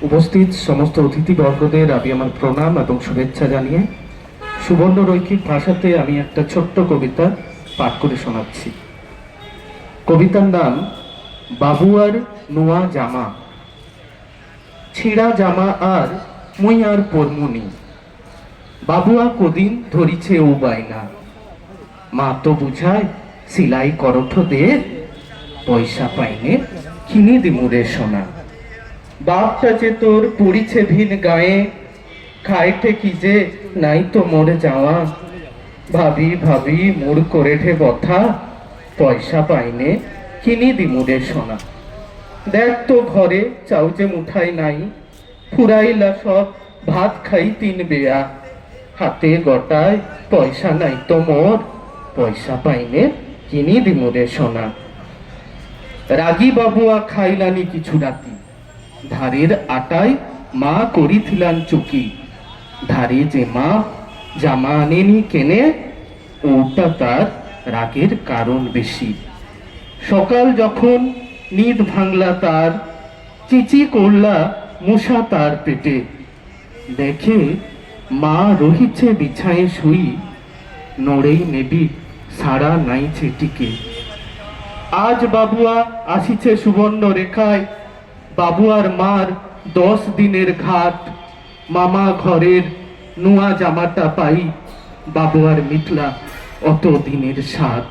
উপস্থিত সমস্ত অতিথিবর্গদের আমি আমার প্রণাম এবং শুভেচ্ছা জানিয়ে সুবর্ণ রৈখিক ভাষাতে আমি একটা ছোট্ট কবিতা পাঠ করে শোনাচ্ছি। কবিতার নাম বাবুয়ার নোয়া জামা। ছিঁড়া জামা আর মুই আর পরমুনি, বাবুয়া কদিন ধরিছে ও বাইনা। মা তো বুঝায় সিলাই করঠ দে, পয়সা পাইনে কিনে দিমুরে সোনা। বাপটা যে তোর পড়িছে ভিন গায়ে, খাইতে কি যে নাই তো মরে যাওয়া। ভাবি ভাবি মোর করেঠে বথা, পয়সা পাইনে কিনি দিমুরে সোনা। দেখ তো ঘরে চাউ যে মুঠাই নাই, ফুরাইলা সব ভাত খাই তিন বেয়া। হাতে গটায় পয়সা নাই তো মোর, পয়সা পাইনে কিনি দিমুরে সোনা। রাগী বাবুয়া খাইলানি কিছু রাতি, ধারের আটায় মা করিছিলান চুকি। ধারে যে মা জামা আনেনি কেনে, ওটা তার রাগের কারণ বেশি। সকাল যখন নিদ ভাঙলা তার, চিচি করলা মশা তার পেটে। দেখে মা রহিছে বিছায়ে শুই, নড়েই নেবি সারা নাইছে টিকে। আজ বাবুয়া আসিছে সুবর্ণ রেখায়, বাবুয়ার মার 10 দিনের ঘাট। মামা ঘরের নোয়া জামাটা পাই, বাবুয়ার মিটলা অত দিনের স্বাদ।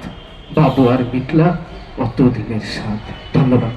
বাবুয়ার মিটলা অত দিনের স্বাদ। ধন্যবাদ।